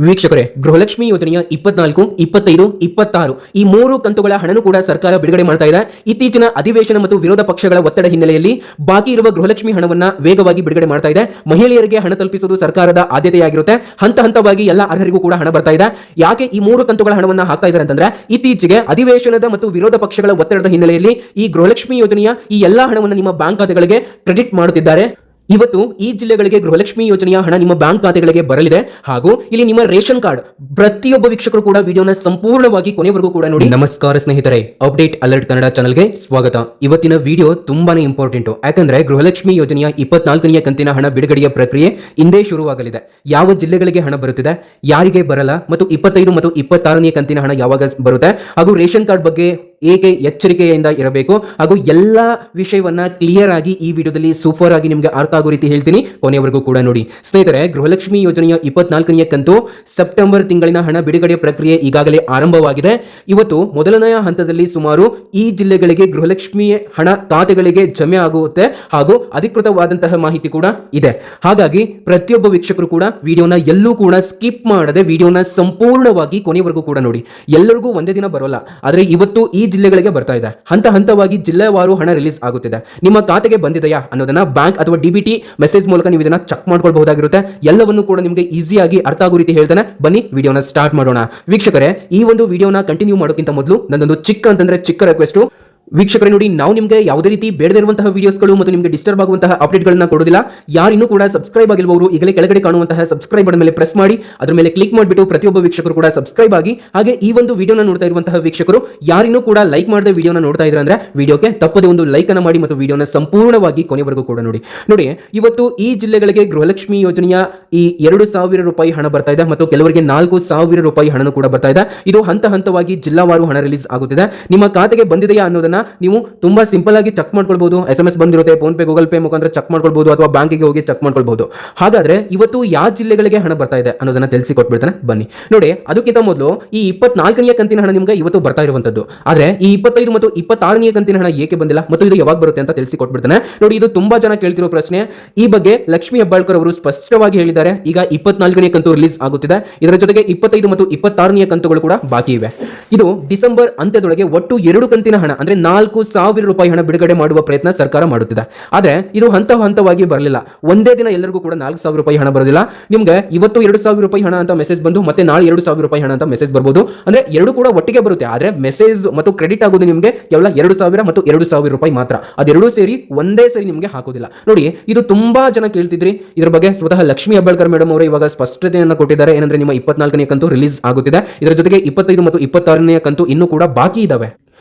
ವೀಕ್ಷಕರೇ, ಗೃಹಲಕ್ಷ್ಮಿ ಯೋಜನೆಯ 24, 25, 26 ಈ ಮೂರು ಕಂತುಗಳ ಹಣನು ಕೂಡ ಸರ್ಕಾರ ಬಿಡುಗಡೆ ಮಾಡ್ತಾ ಇದೆ. ಇತ್ತೀಚಿನ ಅಧಿವೇಶನ ಮತ್ತು ವಿರೋಧ ಪಕ್ಷಗಳ ಒತ್ತಡ ಹಿನ್ನೆಲೆಯಲ್ಲಿ ಬಾಕಿ ಇರುವ ಗೃಹಲಕ್ಷ್ಮಿ ಹಣವನ್ನ ವೇಗವಾಗಿ ಬಿಡುಗಡೆ ಮಾಡ್ತಾ ಇದೆ. ಮಹಿಳೆಯರಿಗೆ ಹಣ ತಲುಪಿಸುವುದು ಸರ್ಕಾರದ ಆದ್ಯತೆಯಾಗಿರುತ್ತೆ. ಹಂತ ಹಂತವಾಗಿ ಎಲ್ಲ ಅರ್ಹರಿಗೂ ಕೂಡ ಹಣ ಬರ್ತಾ ಇದೆ. ಯಾಕೆ ಈ ಮೂರು ಕಂತುಗಳ ಹಣವನ್ನ ಹಾಕ್ತಾ ಇದ್ದಾರೆ ಅಂತಂದ್ರೆ, ಇತ್ತೀಚೆಗೆ ಅಧಿವೇಶನದ ಮತ್ತು ವಿರೋಧ ಪಕ್ಷಗಳ ಒತ್ತಡದ ಹಿನ್ನೆಲೆಯಲ್ಲಿ ಈ ಗೃಹಲಕ್ಷ್ಮಿ ಯೋಜನೆಯ ಈ ಎಲ್ಲಾ ಹಣವನ್ನು ನಿಮ್ಮ ಬ್ಯಾಂಕ್ ಖಾತೆಗಳಿಗೆ ಕ್ರೆಡಿಟ್ ಮಾಡುತ್ತಿದ್ದಾರೆ. ಇವತ್ತು ಈ ಜಿಲ್ಲೆಗಳಿಗೆ ಗೃಹಲಕ್ಷ್ಮಿ ಯೋಜನೆಯ ಹಣ ನಿಮ್ಮ ಬ್ಯಾಂಕ್ ಖಾತೆಗಳಿಗೆ ಬರಲಿದೆ. ಹಾಗೂ ಇಲ್ಲಿ ನಿಮ್ಮ ರೇಷನ್ ಕಾರ್ಡ್ ಪ್ರತಿಯೊಬ್ಬ ವೀಕ್ಷಕರು ಕೂಡ ವಿಡಿಯೋನ ಸಂಪೂರ್ಣವಾಗಿ ಕೊನೆವರೆಗೂ ಕೂಡ ನೋಡಿ. ನಮಸ್ಕಾರ ಸ್ನೇಹಿತರೆ, ಅಪ್ಡೇಟ್ ಅಲರ್ಟ್ ಕನ್ನಡ ಚಾನಲ್ಗೆ ಸ್ವಾಗತ. ಇವತ್ತಿನ ವಿಡಿಯೋ ತುಂಬಾನೇ ಇಂಪಾರ್ಟೆಂಟ್. ಯಾಕಂದ್ರೆ ಗೃಹಲಕ್ಷ್ಮಿ ಯೋಜನೆಯ 24ನೇ ಕಂತಿನ ಹಣ ಬಿಡುಗಡೆಯ ಪ್ರಕ್ರಿಯೆ ಇಂದೇ ಶುರುವಾಗಲಿದೆ. ಯಾವ ಜಿಲ್ಲೆಗಳಿಗೆ ಹಣ ಬರುತ್ತಿದೆ, ಯಾರಿಗೆ ಬರಲ್ಲ, ಮತ್ತು 25 ಮತ್ತು 26ನೇ ಕಂತಿನ ಹಣ ಯಾವಾಗ ಬರುತ್ತೆ, ಹಾಗೂ ರೇಷನ್ ಕಾರ್ಡ್ ಬಗ್ಗೆ ಏಕೆ ಎಚ್ಚರಿಕೆಯಿಂದ ಇರಬೇಕು, ಹಾಗೂ ಎಲ್ಲ ವಿಷಯವನ್ನ ಕ್ಲಿಯರ್ ಆಗಿ ಈ ವಿಡಿಯೋದಲ್ಲಿ ಸೂಪರ್ ಆಗಿ ನಿಮಗೆ ಅರ್ಥ ಆಗೋ ರೀತಿ ಹೇಳ್ತೀನಿ. ಕೊನೆಯವರೆಗೂ ಕೂಡ ನೋಡಿ. ಸ್ನೇಹಿತರೆ, ಗೃಹಲಕ್ಷ್ಮಿ ಯೋಜನೆಯ 24ನೇ ಕಂತು ಸೆಪ್ಟೆಂಬರ್ ತಿಂಗಳಿನ ಹಣ ಬಿಡುಗಡೆ ಪ್ರಕ್ರಿಯೆ ಈಗಾಗಲೇ ಆರಂಭವಾಗಿದೆ. ಇವತ್ತು ಮೊದಲನೆಯ ಹಂತದಲ್ಲಿ ಸುಮಾರು ಈ ಜಿಲ್ಲೆಗಳಿಗೆ ಗೃಹಲಕ್ಷ್ಮಿ ಹಣ ಖಾತೆಗಳಿಗೆ ಜಮೆ ಆಗುತ್ತೆ, ಹಾಗೂ ಅಧಿಕೃತವಾದಂತಹ ಮಾಹಿತಿ ಕೂಡ ಇದೆ. ಹಾಗಾಗಿ ಪ್ರತಿಯೊಬ್ಬ ವೀಕ್ಷಕರು ಕೂಡ ವಿಡಿಯೋನ ಎಲ್ಲೂ ಕೂಡ ಸ್ಕಿಪ್ ಮಾಡದೆ ವಿಡಿಯೋನ ಸಂಪೂರ್ಣವಾಗಿ ಕೊನೆಯವರೆಗೂ ಕೂಡ ನೋಡಿ. ಎಲ್ಲರಿಗೂ ಒಂದೇ ದಿನ ಬರೋಲ್ಲ, ಆದರೆ ಇವತ್ತು ಈ ಜಿಲ್ಲೆಗಳಿಗೆ ಬರ್ತಾ ಇದೆ. ಹಂತ ಹಂತವಾಗಿ ಜಿಲ್ಲೆವಾರು ಹಣ ರಿಲೀಸ್ ಆಗುತ್ತಿದೆ. ನಿಮ್ಮ ಖಾತೆಗೆ ಬಂದಿದೆಯಾ ಅನ್ನೋದನ್ನ ಬ್ಯಾಂಕ್ ಅಥವಾ ಡಿಬಿಟಿ ಮೆಸೇಜ್ ಮೂಲಕ ನೀವು ಇದನ್ನ ಚೆಕ್ ಮಾಡ್ಕೊಳ್ಬಹುದಾಗಿರುತ್ತೆ. ಎಲ್ಲವನ್ನೂ ಕೂಡ ನಿಮಗೆ ಈಸಿಯಾಗಿ ಅರ್ಥ ಆಗೋ ರೀತಿ ಹೇಳ್ತಾನೆ. ಬನ್ನಿ ವಿಡಿಯೋನ ಸ್ಟಾರ್ಟ್ ಮಾಡೋಣ. ವೀಕ್ಷಕರೇ, ಈ ಒಂದು ವಿಡಿಯೋನ ಕಂಟಿನ್ಯೂ ಮಾಡೋಕ್ಕಿಂತ ಮೊದಲು ನನ್ನೊಂದು ಚಿಕ್ಕ ರಿಕ್ವೆಸ್ಟ್. ವೀಕ್ಷಕರೇ ನೋಡಿ, ನಾವು ನಿಮಗೆ ಯಾವುದೇ ರೀತಿ ಬೇಡದೇ ಇರುವಂತಹ ವಿಡಿಯೋಸ್ಗಳು ಮತ್ತು ನಿಮಗೆ ಡಿಸ್ಟರ್ಬ್ ಆಗುವಂತಹ ಅಪ್ಡೇಟ್ಗಳನ್ನ ಕೊಡೋದಿಲ್ಲ. ಯಾರಿನ್ನೂ ಕೂಡ ಸಬ್ಸ್ಕ್ರೈಬ್ ಆಗಿಲ್ವವರು ಈಗಲೇ ಕೆಳಗಡೆ ಕಾಣುವಂತಹ ಸಬ್ಸ್ಕ್ರೈಬ್ ಬಟನ್ ಮೇಲೆ ಪ್ರೆಸ್ ಮಾಡಿ ಅದರ ಮೇಲೆ ಕ್ಲಿಕ್ ಮಾಡಿಬಿಟ್ಟು ಪ್ರತಿಯೊಬ್ಬ ವೀಕ್ಷಕರು ಕೂಡ ಸಬ್ಸ್ಕ್ರೈಬ್ ಆಗಿ. ಹಾಗೆ ಈ ಒಂದು ವಿಡಿಯೋನ ನೋಡ್ತಾ ಇರುವಂತಹ ವೀಕ್ಷಕರು ಯಾರಿನ್ನೂ ಕೂಡ ಲೈಕ್ ಮಾಡದೆ ವಿಡಿಯೋನ ನೋಡ್ತಾ ಇದ್ರೆ ಅಂದ್ರೆ ವಿಡಿಯೋಗೆ ತಪ್ಪದೆ ಒಂದು ಲೈಕ್ ಅನ್ನು ಮಾಡಿ ಮತ್ತು ವಿಡಿಯೋನ ಸಂಪೂರ್ಣವಾಗಿ ಕೊನೆವರೆಗೂ ಕೂಡ ನೋಡಿ. ಇವತ್ತು ಈ ಜಿಲ್ಲೆಗಳಿಗೆ ಗೃಹಲಕ್ಷ್ಮಿ ಯೋಜನೆಯ ಈ 2,000 ರೂಪಾಯಿ ಹಣ ಬರ್ತಾ ಇದೆ, ಮತ್ತು ಕೆಲವರಿಗೆ 4,000 ರೂಪಾಯಿ ಹಣನೂ ಕೂಡ ಬರ್ತಾ ಇದೆ. ಇದು ಹಂತ ಹಂತವಾಗಿ ಜಿಲ್ಲಾವಾರು ಹಣ ರಿಲೀಸ್ ಆಗುತ್ತಿದೆ. ನಿಮ್ಮ ಖಾತೆಗೆ ಬಂದಿದೆಯಾ ಅನ್ನೋದನ್ನ ನೀವು ತುಂಬಾ ಸಿಂಪಲ್ ಆಗಿ ಚೆಕ್ ಮಾಡ್ಕೊಳ್ಬಹುದು. SMS ಬಂದಿರುತ್ತೆ, ಫೋನ್ ಪೇ, ಗೂಗಲ್ ಪೇ ಮುಖಾಂತರ ಚೆಕ್ ಮಾಡ್ಕೊಳ್ಬಹುದು, ಅಥವಾ ಬ್ಯಾಂಕಿಗೆ ಹೋಗಿ ಚೆಕ್ ಮಾಡ್ಕೊಳ್ಬಹುದು. ಹಾಗಾದ್ರೆ ಇವತ್ತು ಯಾವ ಜಿಲ್ಲೆಗಳಿಗೆ ಹಣ ಬರ್ತಾ ಇದೆ ಅನ್ನೋದನ್ನ ತಿಳಿಸಿ ಕೊಟ್ಬಿಡ್ತಾನೆ. ಬನ್ನಿ ನೋಡಿ. ಅದಕ್ಕಿಂತ ಮೊದಲು ಈ 24ನೇ ಕಂತಿನ ಹಣ ನಿಮಗೆ ಇವತ್ತು ಬರ್ತಾ ಇರುವಂತದ್ದು. ಆದ್ರೆ ಈ 25 ಮತ್ತು 26ನೇ ಕಂತಿನ ಹಣ ಏಕೆ ಬಂದಿಲ್ಲ ಮತ್ತು ಇದು ಯಾವಾಗ ಬರುತ್ತೆ ಅಂತ ತಿಳಿಸಿ ಕೊಟ್ಬಿಡ್ತಾನೆ. ನೋಡಿ, ಇದು ತುಂಬಾ ಜನ ಕೇಳ್ತಿರೋ ಪ್ರಶ್ನೆ. ಈ ಬಗ್ಗೆ ಲಕ್ಷ್ಮಿ ಹೆಬ್ಬಾಳ್ಕರ್ ಅವರು ಸ್ಪಷ್ಟವಾಗಿ ಹೇಳಿದ್ದಾರೆ. ಈಗ 24ನೇ ಕಂತು ರಿಲೀಸ್ ಆಗುತ್ತಿದೆ. ಇದರ ಜೊತೆಗೆ 25 ಮತ್ತು 26ನೇ ಕಂತುಗಳು ಕೂಡ ಬಾಕಿ ಇವೆ. ಇದು ಡಿಸೆಂಬರ್ ಅಂತ್ಯದೊಳಗೆ ಒಟ್ಟು 2 ಕಂತಿನ ಹಣ ಅಂದ್ರೆ 4,000 ರೂಪಾಯಿ ಹಣ ಬಿಡುಗಡೆ ಮಾಡುವ ಪ್ರಯತ್ನ ಸರ್ಕಾರ ಮಾಡುತ್ತಿದೆ. ಆದ್ರೆ ಇದು ಹಂತ ಹಂತವಾಗಿ ಬರಲಿಲ್ಲ. ಒಂದೇ ದಿನ ಎಲ್ಲರಿಗೂ ಕೂಡ 4,000 ರೂಪಾಯಿ ಹಣ ಬರೋದಿಲ್ಲ. ನಿಮ್ಗೆ ಇವತ್ತು 2,000 ರೂಪಾಯಿ ಹಣ ಅಂತ ಮೆಸೇಜ್ ಬಂದು ಮತ್ತೆ ನಾಳೆ 2,000 ರೂಪಾಯಿ ಹಣ ಅಂತ ಮೆಸೇಜ್ ಬರ್ಬೋದು. ಅಂದ್ರೆ ಎರಡು ಕೂಡ ಒಟ್ಟಿಗೆ ಬರುತ್ತೆ. ಆದ್ರೆ ಮೆಸೇಜ್ ಮತ್ತು ಕ್ರೆಡಿಟ್ ಆಗೋದು ನಿಮಗೆ ಕೇವಲ 2,000 ಮತ್ತು 2,000 ರೂಪಾಯಿ ಮಾತ್ರ. ಅದೆರಡೂ ಸೇರಿ ಒಂದೇ ಸರಿ ನಿಮಗೆ ಹಾಕೋದಿಲ್ಲ. ನೋಡಿ, ಇದು ತುಂಬಾ ಜನ ಕೇಳ್ತಿದ್ರಿ. ಇದರ ಬಗ್ಗೆ ಸ್ವತಃ ಲಕ್ಷ್ಮಿ ಹೆಬ್ಬಾಳ್ಕರ್ ಮೇಡಮ್ ಅವರು ಇವಾಗ ಸ್ಪಷ್ಟತೆಯನ್ನು ಕೊಟ್ಟಿದ್ದಾರೆ. ಏನಂದ್ರೆ ನಿಮ್ಮ 24ನೇ ಕಂತು ರಿಲೀಸ್ ಆಗುತ್ತಿದೆ. ಇದರ ಜೊತೆಗೆ 25 ಮತ್ತು 26ನೇ ಕಂತು ಇನ್ನೂ ಕೂಡ ಬಾಕಿ ಇದಾವೆ.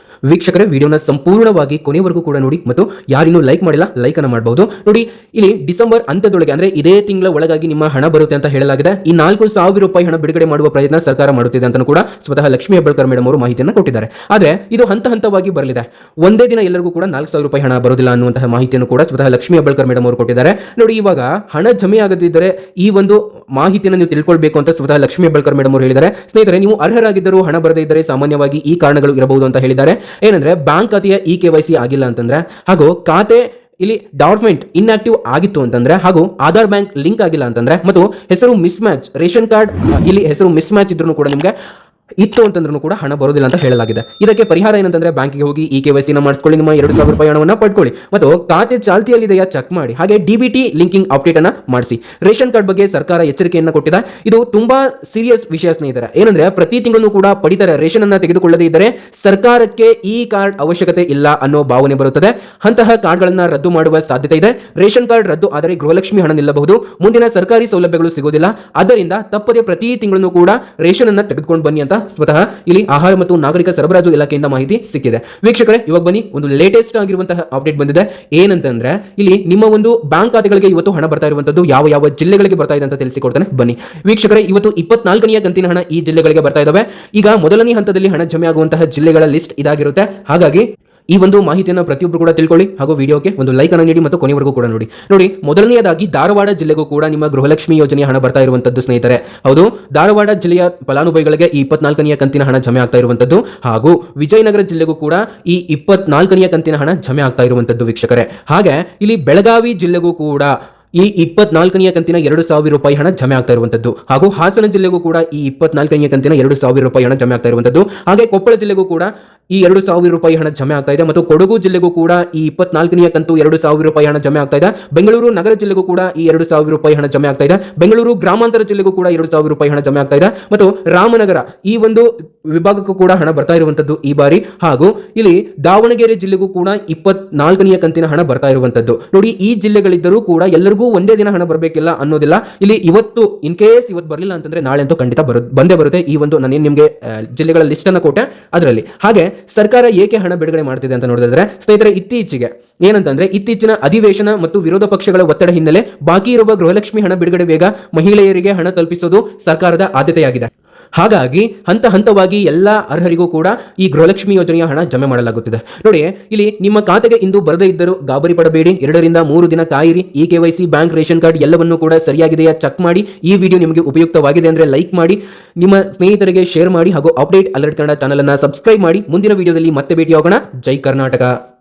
ವೀಕ್ಷಕರೇ, ವಿಡಿಯೋನ ಸಂಪೂರ್ಣವಾಗಿ ಕೊನೆವರೆಗೂ ಕೂಡ ನೋಡಿ, ಮತ್ತು ಯಾರಿನ್ನೂ ಲೈಕ್ ಮಾಡಿಲ್ಲ ಲೈಕ್ ಅನ್ನು ಮಾಡಬಹುದು. ನೋಡಿ, ಇಲ್ಲಿ ಡಿಸೆಂಬರ್ ಅಂತ್ಯದೊಳಗೆ ಅಂದ್ರೆ ಇದೇ ತಿಂಗಳ ಒಳಗಾಗಿ ನಿಮ್ಮ ಹಣ ಬರುತ್ತೆ ಅಂತ ಹೇಳಲಾಗಿದೆ. ಈ 4,000 ರೂಪಾಯಿ ಹಣ ಬಿಡುಗಡೆ ಮಾಡುವ ಪ್ರಯತ್ನ ಸರ್ಕಾರ ಮಾಡುತ್ತಿದೆ ಅಂತ ಕೂಡ ಸ್ವತಃ ಲಕ್ಷ್ಮಿ ಹೆಬ್ಬಾಳ್ಕರ್ ಮೇಡಮ್ ಅವರು ಮಾಹಿತಿಯನ್ನು ಕೊಟ್ಟಿದ್ದಾರೆ. ಆದ್ರೆ ಇದು ಹಂತ ಹಂತವಾಗಿ ಬರಲಿದೆ. ಒಂದೇ ದಿನ ಎಲ್ಲರಿಗೂ ಕೂಡ 4,000 ರೂಪಾಯಿ ಹಣ ಬರೋದಿಲ್ಲ ಅನ್ನುವಂತಹ ಮಾಹಿತಿಯನ್ನು ಕೂಡ ಸ್ವತಃ ಲಕ್ಷ್ಮಿ ಹೆಬ್ಬಾಳ್ಕರ್ ಮೇಡಮ್ ಅವರು ಕೊಟ್ಟಿದ್ದಾರೆ. ನೋಡಿ, ಇವಾಗ ಹಣ ಜಮೆ ಆಗದಿದ್ದರೆ ಈ ಒಂದು ಮಾಹಿತಿಯನ್ನು ನೀವು ತಿಳ್ಕೊಳ್ಬೇಕು ಅಂತ ಸ್ವತಃ ಲಕ್ಷ್ಮಿ ಹೆಬ್ಬಾಳ್ಕರ್ ಮೇಡಮ್ ಅವರು ಹೇಳಿದ್ದಾರೆ. ಸ್ನೇಹಿತರೆ, ನೀವು ಅರ್ಹರಾಗಿದ್ದರೂ ಹಣ ಬರದೇ ಇದ್ದರೆ ಸಾಮಾನ್ಯವಾಗಿ ಈ ಕಾರಣಗಳು ಇರಬಹುದು ಅಂತ ಹೇಳಿದ್ದಾರೆ. ಏನಂದ್ರೆ, ಬ್ಯಾಂಕ್ ಖಾತೆಯ KYC ಆಗಿಲ್ಲ ಅಂತಂದ್ರೆ, ಹಾಗೂ ಖಾತೆ ಇಲ್ಲಿ ಡಾಕ್ಯುಮೆಂಟ್ ಇನ್ಆಕ್ಟಿವ್ ಆಗಿತ್ತು ಅಂತಂದ್ರೆ, ಹಾಗೂ ಆಧಾರ್ ಬ್ಯಾಂಕ್ ಲಿಂಕ್ ಆಗಿಲ್ಲ ಅಂತಂದ್ರೆ, ಮತ್ತು ಹೆಸರು ಮಿಸ್ ಮ್ಯಾಚ್, ರೇಷನ್ ಕಾರ್ಡ್ ಇಲ್ಲಿ ಹೆಸರು ಮಿಸ್ ಮ್ಯಾಚ್ ಇದ್ರೂ ಕೂಡ ನಿಮಗೆ ಇತ್ತು ಅಂತಂದ್ರೂ ಕೂಡ ಹಣ ಬರೋದಿಲ್ಲ ಅಂತ ಹೇಳಲಾಗಿದೆ. ಇದಕ್ಕೆ ಪರಿಹಾರ ಏನಂತಂದ್ರೆ, ಬ್ಯಾಂಕಿಗೆ ಹೋಗಿ KYC ಮಾಡಿಸ್ಕೊಳ್ಳಿ, ನಿಮ್ಮ 2,000 ರೂಪಾಯಿ ಹಣವನ್ನು ಪಡ್ಕೊಳ್ಳಿ, ಮತ್ತು ಖಾತೆ ಚಾಲ್ತಿಯಲ್ಲಿದೆಯಾ ಚೆಕ್ ಮಾಡಿ, ಹಾಗೆ DBT ಲಿಂಕಿಂಗ್ ಅಪ್ಡೇಟ್ ಅನ್ನ ಮಾಡಿಸಿ. ರೇಷನ್ ಕಾರ್ಡ್ ಬಗ್ಗೆ ಸರ್ಕಾರ ಎಚ್ಚರಿಕೆಯನ್ನು ಕೊಟ್ಟಿದೆ. ಇದು ತುಂಬಾ ಸೀರಿಯಸ್ ವಿಷಯ ಸ್ನೇಹಿತರೆ. ಏನಂದ್ರೆ, ಪ್ರತಿ ತಿಂಗಳು ಕೂಡ ಪಡಿತರ ರೇಷನ್ ಅನ್ನ ತೆಗೆದುಕೊಳ್ಳದೇ ಇದ್ದರೆ ಸರ್ಕಾರಕ್ಕೆ ಈ ಕಾರ್ಡ್ ಅವಶ್ಯಕತೆ ಇಲ್ಲ ಅನ್ನೋ ಭಾವನೆ ಬರುತ್ತದೆ. ಅಂತಹ ಕಾರ್ಡ್ಗಳನ್ನ ರದ್ದು ಮಾಡುವ ಸಾಧ್ಯತೆ ಇದೆ. ರೇಷನ್ ಕಾರ್ಡ್ ರದ್ದು ಆದರೆ ಗೃಹಲಕ್ಷ್ಮಿ ಹಣ ನಿಲ್ಲಬಹುದು. ಮುಂದಿನ ಸರ್ಕಾರಿ ಸೌಲಭ್ಯಗಳು ಸಿಗೋದಿಲ್ಲ. ಆದ್ದರಿಂದ ತಪ್ಪದೆ ಪ್ರತಿ ತಿಂಗಳನ್ನು ಕೂಡ ರೇಷನ್ ಅನ್ನ ತೆಗೆದುಕೊಂಡು ಬನ್ನಿ ಅಂತ ಸ್ವತಃ ಇಲ್ಲಿ ಆಹಾರ ಮತ್ತು ನಾಗರಿಕ ಸರಬರಾಜು ಇಲಾಖೆಯಿಂದ ಮಾಹಿತಿ ಸಿಕ್ಕಿದೆ. ವೀಕ್ಷಕರೇ, ಇವಾಗ ಬನ್ನಿ, ಒಂದು ಲೇಟೆಸ್ಟ್ ಆಗಿರುವಂತಹ ಅಪ್ಡೇಟ್ ಬಂದಿದೆ. ಏನಂತಂದ್ರೆ, ಇಲ್ಲಿ ನಿಮ್ಮ ಒಂದು ಬ್ಯಾಂಕ್ ಖಾತೆಗಳಿಗೆ ಇವತ್ತು ಹಣ ಬರ್ತಾ ಇರುವಂತದ್ದು ಯಾವ ಯಾವ ಜಿಲ್ಲೆಗಳಿಗೆ ಬರ್ತಾ ಇದೆ ಅಂತ ತಿಳಿಸಿಕೊಡ್ತಾನೆ. ಬನ್ನಿ ವೀಕ್ಷಕರೇ, ಇವತ್ತು 24ನೇ ಕಂತಿನ ಹಣ ಈ ಜಿಲ್ಲೆಗಳಿಗೆ ಬರ್ತಾ ಇದಾವೆ. ಈಗ ಮೊದಲನೇ ಹಂತದಲ್ಲಿ ಹಣ ಜಮೆ ಆಗುವಂತಹ ಜಿಲ್ಲೆಗಳ ಲಿಸ್ಟ್ ಇದಾಗಿರುತ್ತೆ. ಹಾಗಾಗಿ ಈ ಒಂದು ಮಾಹಿತಿಯನ್ನು ಪ್ರತಿಯೊಬ್ಬರು ಕೂಡ ತಿಳ್ಕೊಳ್ಳಿ, ಹಾಗೂ ವಿಡಿಯೋಗೆ ಒಂದು ಲೈಕ್ ಅನ್ನು ನೀಡಿ ಮತ್ತು ಕೊನೆವರೆಗೂ ಕೂಡ ನೋಡಿ. ಮೊದಲನೆಯದಾಗಿ ಧಾರವಾಡ ಜಿಲ್ಲೆಗೂ ಕೂಡ ನಿಮ್ಮ ಗೃಹಲಕ್ಷ್ಮಿ ಯೋಜನೆಯ ಹಣ ಬರ್ತಾ ಇರುವಂತದ್ದು ಸ್ನೇಹಿತರೆ. ಹೌದು, ಧಾರವಾಡ ಜಿಲ್ಲೆಯ ಫಲಾನುಭವಿಗಳಿಗೆ ಈ 24ನೇ ಕಂತಿನ ಹಣ ಜಮೆ ಆಗ್ತಾ ಇರುವಂತದ್ದು, ಹಾಗೂ ವಿಜಯನಗರ ಜಿಲ್ಲೆಗೂ ಕೂಡ ಈ 24ನೇ ಕಂತಿನ ಹಣ ಜಮೆ ಆಗ್ತಾ ಇರುವಂತದ್ದು ವೀಕ್ಷಕರೇ. ಹಾಗೆ ಇಲ್ಲಿ ಬೆಳಗಾವಿ ಜಿಲ್ಲೆಗೂ ಕೂಡ ಈ 24ನೇ ಕಂತಿನ 2,000 ರೂಪಾಯಿ ಹಣ ಜಮೆ ಆಗ್ತಾ ಇರುವಂತದ್ದು. ಹಾಗೂ ಹಾಸನ ಜಿಲ್ಲೆಗೂ ಕೂಡ ಈ 24ನೇ ಕಂತಿನ 2,000 ರೂಪಾಯಿ ಹಣ ಜಮೆ ಆಗ್ತಾ ಇರುವಂತದ್ದು. ಹಾಗೆ ಕೊಪ್ಪಳ ಜಿಲ್ಲೆಗೂ ಕೂಡ ಈ 2,000 ರೂಪಾಯಿ ಹಣ ಜಮೆ ಆಗ್ತಾ ಇದೆ. ಮತ್ತು ಕೊಡಗು ಜಿಲ್ಲೆಗೂ ಕೂಡ ಈ 24ನೇ ಕಂತು 2,000 ರೂಪಾಯಿ ಹಣ ಜಮೆ ಆಗ್ತಾ ಇದೆ. ಬೆಂಗಳೂರು ನಗರ ಜಿಲ್ಲೆಗೂ ಕೂಡ ಈ 2,000 ರೂಪಾಯಿ ಹಣ ಜಮೆ ಆಗ್ತಾ ಇದೆ. ಬೆಂಗಳೂರು ಗ್ರಾಮಾಂತರ ಜಿಲ್ಲೆಗೂ ಕೂಡ 2,000 ರೂಪಾಯಿ ಹಣ ಜಮೆ ಆಗ್ತಾ ಇದೆ. ಮತ್ತು ರಾಮನಗರ ಈ ಒಂದು ವಿಭಾಗಕ್ಕೂ ಕೂಡ ಹಣ ಬರ್ತಾ ಇರುವಂತದ್ದು ಈ ಬಾರಿ. ಹಾಗೂ ಇಲ್ಲಿ ದಾವಣಗೆರೆ ಜಿಲ್ಲೆಗೂ ಕೂಡ 24ನೇ ಕಂತಿನ ಹಣ ಬರ್ತಾ ಇರುವಂತದ್ದು. ನೋಡಿ, ಈ ಜಿಲ್ಲೆಗಳಿದ್ದರೂ ಕೂಡ ಎಲ್ಲರಿಗೂ ಒಂದೇ ದಿನ ಹಣ ಬರಬೇಕಿಲ್ಲ ಅನ್ನೋದಿಲ್ಲ. ಇಲ್ಲಿ ಇವತ್ತು ಇನ್ ಕೇಸ್ ಇವತ್ತು ಬರಲಿಲ್ಲ ಅಂತಂದ್ರೆ ನಾಳೆ ಅಂತೂ ಖಂಡಿತ ಬಂದೇ ಬರುತ್ತೆ. ಈ ಒಂದು ನಾನು ನಿಮಗೆ ಜಿಲ್ಲೆಗಳ ಲಿಸ್ಟ್ ಅನ್ನು ಕೊಟ್ಟೆ ಅದರಲ್ಲಿ. ಹಾಗೆ ಸರ್ಕಾರ ಏಕೆ ಹಣ ಬಿಡುಗಡೆ ಮಾಡ್ತಿದೆ ಅಂತ ನೋಡಿದ್ರೆ ಸ್ನೇಹಿತರೆ, ಇತ್ತೀಚೆಗೆ ಏನಂತಂದ್ರೆ ಇತ್ತೀಚಿನ ಅಧಿವೇಶನ ಮತ್ತು ವಿರೋಧ ಪಕ್ಷಗಳ ಒತ್ತಡ ಹಿನ್ನೆಲೆ ಬಾಕಿ ಇರುವ ಗೃಹಲಕ್ಷ್ಮಿ ಹಣ ಬಿಡುಗಡೆ ವೇಗ ಮಹಿಳೆಯರಿಗೆ ಹಣ ತಲುಪಿಸುವುದು ಸರ್ಕಾರದ ಆದ್ಯತೆಯಾಗಿದೆ. ಹಾಗಾಗಿ ಹಂತ ಹಂತವಾಗಿ ಎಲ್ಲ ಅರ್ಹರಿಗೂ ಕೂಡ ಈ ಗೃಹಲಕ್ಷ್ಮಿ ಯೋಜನೆಯ ಹಣ ಜಮೆ ಮಾಡಲಾಗುತ್ತಿದೆ. ನೋಡಿ, ಇಲ್ಲಿ ನಿಮ್ಮ ಖಾತೆಗೆ ಇಂದು ಬರದೇ ಇದ್ದರೂ ಗಾಬರಿ ಪಡಬೇಡಿ. 2 ರಿಂದ 3 ದಿನ ಕಾಯಿರಿ. ಈ KYC, ಬ್ಯಾಂಕ್, ರೇಷನ್ ಕಾರ್ಡ್ ಎಲ್ಲವನ್ನೂ ಕೂಡ ಸರಿಯಾಗಿದೆಯಾ ಚೆಕ್ ಮಾಡಿ. ಈ ವಿಡಿಯೋ ನಿಮಗೆ ಉಪಯುಕ್ತವಾಗಿದೆ ಅಂದ್ರೆ ಲೈಕ್ ಮಾಡಿ, ನಿಮ್ಮ ಸ್ನೇಹಿತರಿಗೆ ಶೇರ್ ಮಾಡಿ ಹಾಗೂ ಅಪ್ಡೇಟ್ ಅಲರ್ಟ್ ಕನ್ನಡ ಚಾನಲ್ ಅನ್ನು ಸಬ್ಸ್ಕ್ರೈಬ್ ಮಾಡಿ. ಮುಂದಿನ ವಿಡಿಯೋದಲ್ಲಿ ಮತ್ತೆ ಭೇಟಿಯಾಗೋಣ. ಜೈ ಕರ್ನಾಟಕ.